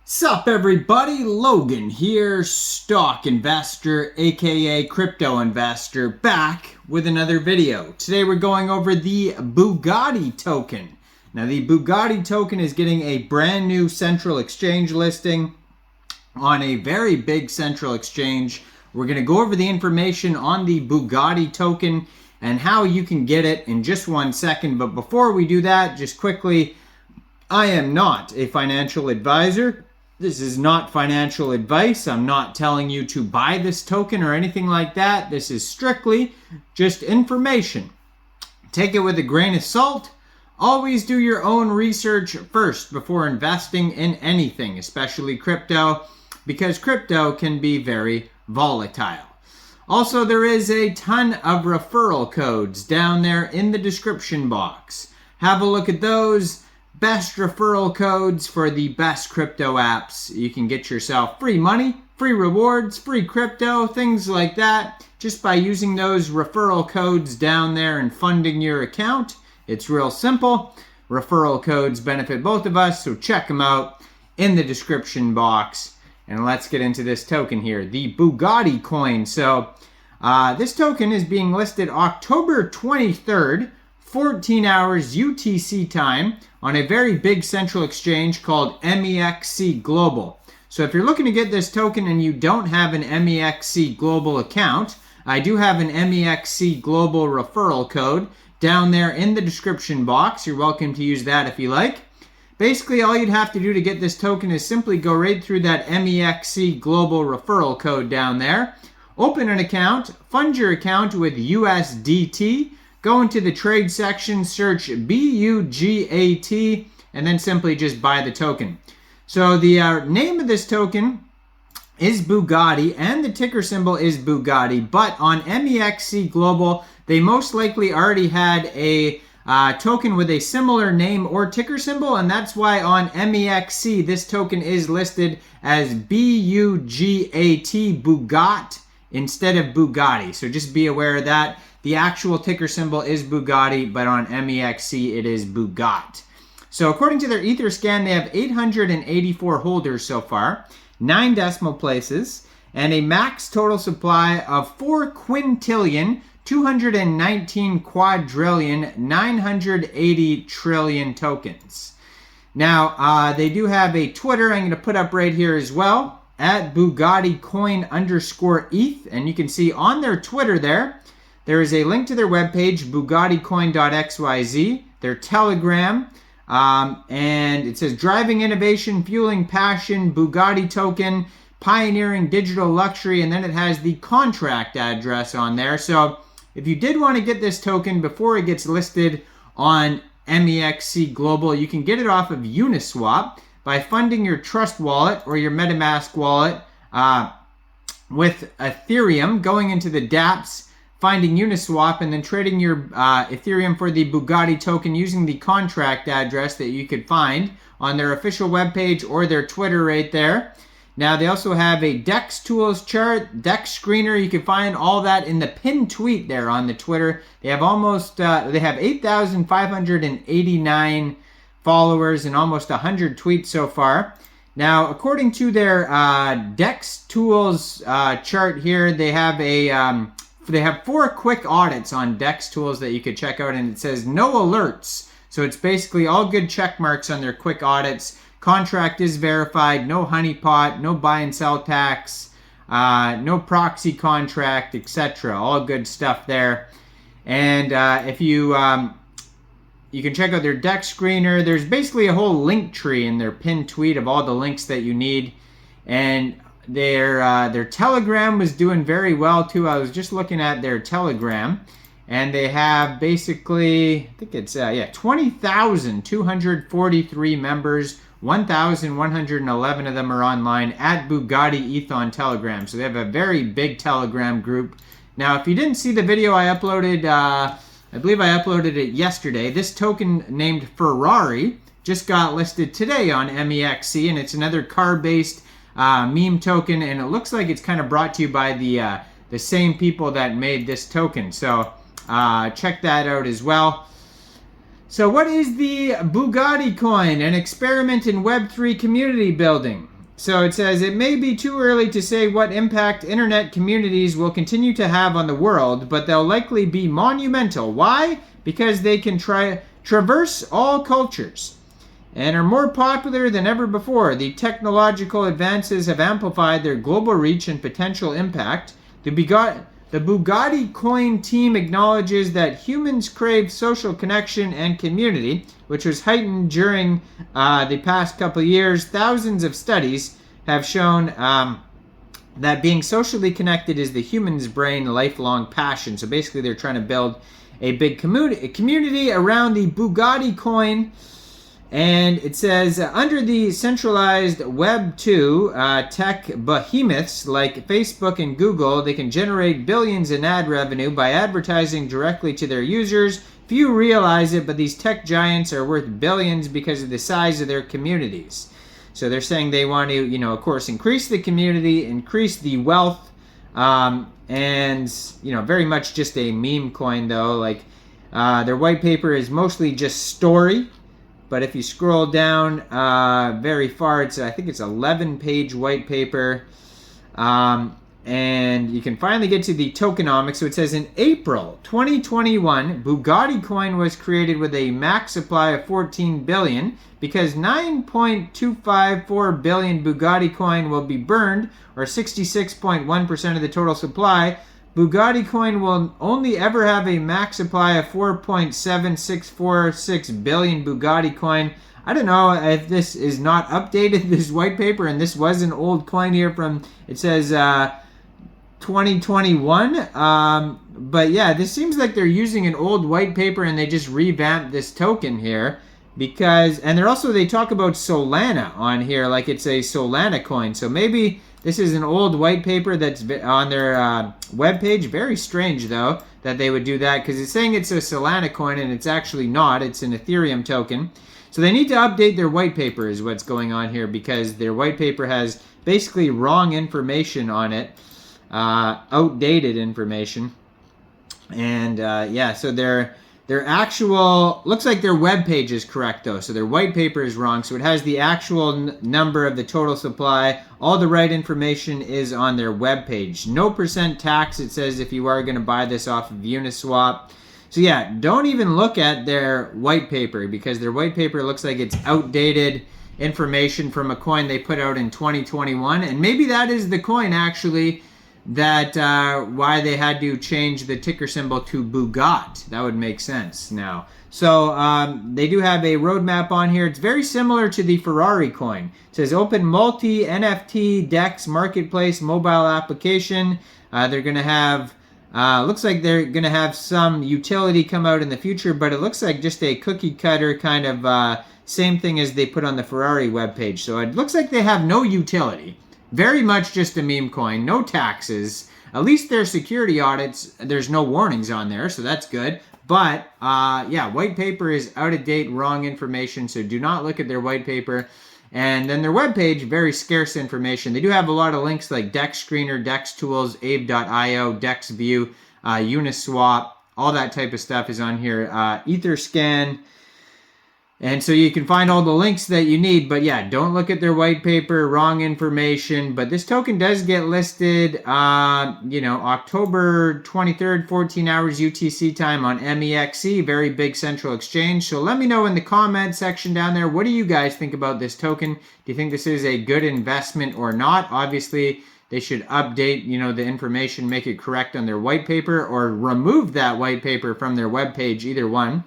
Sup everybody, Logan here, stock investor aka crypto investor, back with another video. Today we're going over the Bugatti token. Now the Bugatti token is getting a brand new central exchange listing on a very big central exchange. We're going to go over the information on the Bugatti token and how you can get it in just 1 second. But before we do that, just quickly, I am not a financial advisor. This is not financial advice. I'm not telling you to buy this token or anything like that. This is strictly just information. Take it with a grain of salt. Always do your own research first before investing in anything, especially crypto, because crypto can be very volatile. Also, there is a ton of referral codes down there in the description box. Have a look at those. Best referral codes for the best crypto apps. You can get yourself free money, free rewards, free crypto, things like that, just by using those referral codes down there and funding your account. It's real simple. Referral codes benefit both of us, so check them out in the description box. And let's get into this token here, the Bugatticoin. So this token is being listed October 23rd, 14 hours UTC time on a very big central exchange called MEXC Global. So if you're looking to get this token and you don't have an MEXC Global account, I do have an MEXC Global referral code down there in the description box. You're welcome to use that if you like. Basically, all you'd have to do to get this token is simply go right through that MEXC Global referral code down there, open an account, fund your account with USDT, go into the trade section, search BUGAT, and then simply just buy the token. So the name of this token is Bugatti, and the ticker symbol is Bugatti. But on MEXC Global, they most likely already had a token with a similar name or ticker symbol, and that's why on MEXC this token is listed as BUGAT, Bugat, instead of Bugatti. So just be aware of that. The actual ticker symbol is Bugatti, but on MEXC it is Bugat. So according to their Etherscan, they have 884 holders so far, 9 decimal places, and a max total supply of 4 quintillion, 219 quadrillion, 980 trillion tokens. Now, they do have a Twitter I'm going to put up right here as well, at Bugatticoin_ETH, and you can see on their Twitter there is a link to their webpage, Bugatticoin.xyz, their Telegram, and it says driving innovation, fueling passion, Bugatti token, pioneering digital luxury, and then it has the contract address on there. So if you did want to get this token before it gets listed on MEXC Global, you can get it off of Uniswap by funding your Trust wallet or your MetaMask wallet with Ethereum, going into the dApps, finding Uniswap, and then trading your Ethereum for the Bugatti token using the contract address that you could find on their official webpage or their Twitter right there. Now they also have a DEX tools chart, DEX screener. You can find all that in the pinned tweet there on the Twitter. They have they have 8,589 followers and almost 100 tweets so far. Now, according to their DEX tools chart here, they have they have 4 quick audits on DEX tools that you could check out, and it says no alerts. So it's basically all good check marks on their quick audits. Contract is verified, no honeypot, no buy and sell tax, no proxy contract, etc. All good stuff there. And if you can check out their DEX screener. There's basically a whole link tree in their pinned tweet of all the links that you need. And their Telegram was doing very well too. I was just looking at their Telegram, and they have basically, I think it's 20,243 members. 1,111 of them are online at Bugatti ETH on Telegram. So they have a very big Telegram group. Now, if you didn't see the video I uploaded, I believe I uploaded it yesterday. This token named Ferrari just got listed today on MEXC, and it's another car-based meme token, and it looks like it's kind of brought to you by the same people that made this token. So check that out as well. So what is the Bugatticoin? An experiment in Web3 community building. So it says, it may be too early to say what impact internet communities will continue to have on the world, but they'll likely be monumental. Why? Because they can traverse all cultures and are more popular than ever before. The technological advances have amplified their global reach and potential impact. The Bugatticoin team acknowledges that humans crave social connection and community, which was heightened during the past couple of years. Thousands of studies have shown that being socially connected is the human's brain lifelong passion. So basically they're trying to build a big community around the Bugatticoin. And it says, under the centralized Web 2 tech behemoths like Facebook and Google, they can generate billions in ad revenue by advertising directly to their users. Few realize it, but these tech giants are worth billions because of the size of their communities. So they're saying they want to, of course, increase the community, increase the wealth, and, very much just a meme coin, though. Like, their white paper is mostly just story. But if you scroll down very far, I think it's 11-page white paper. And you can finally get to the tokenomics. So it says, in April 2021, Bugatticoin was created with a max supply of 14 billion. Because 9.254 billion Bugatticoin will be burned, or 66.1% of the total supply, Bugatticoin will only ever have a max supply of 4.7646 billion Bugatticoin. I don't know if this is not updated, this white paper, and this was an old coin here from, it says 2021. But yeah, this seems like they're using an old white paper and they just revamped this token here. Because, and they talk about Solana on here, like it's a Solana coin. So maybe this is an old white paper that's on their webpage. Very strange, though, that they would do that, because it's saying it's a Solana coin, and it's actually not. It's an Ethereum token. So they need to update their white paper is what's going on here, because their white paper has basically wrong information on it, outdated information. And, so their actual, looks like their web page is correct, though. So their white paper is wrong. So it has the actual number of the total supply. All the right information is on their web page. No % tax, it says, if you are going to buy this off of Uniswap. So yeah, don't even look at their white paper, because their white paper looks like it's outdated information from a coin they put out in 2021. And maybe that is the coin, actually, that why they had to change the ticker symbol to Bugat. That would make sense now. So they do have a roadmap on here. It's very similar to the Ferrari coin. It says open multi NFT DEX marketplace mobile application. They're going to have, looks like they're going to have some utility come out in the future, but it looks like just a cookie cutter kind of same thing as they put on the Ferrari webpage. So it looks like they have no utility. Very much just a meme coin, no taxes. At least their security audits, there's no warnings on there, so that's good. But, yeah, white paper is out of date, wrong information, so do not look at their white paper. And then their webpage, very scarce information. They do have a lot of links like Dex Screener, Dex Tools, Abe.io, Dex View, Uniswap, all that type of stuff is on here. Etherscan. And so you can find all the links that you need, but yeah, don't look at their white paper, wrong information. But this token does get listed, October 23rd, 14 hours UTC time on MEXC, very big central exchange. So let me know in the comment section down there, what do you guys think about this token? Do you think this is a good investment or not? Obviously, they should update, the information, make it correct on their white paper, or remove that white paper from their webpage, either one.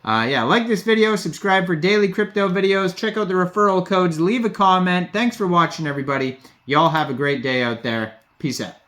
Like this video, subscribe for daily crypto videos, check out the referral codes, leave a comment. Thanks for watching, everybody. Y'all have a great day out there. Peace out.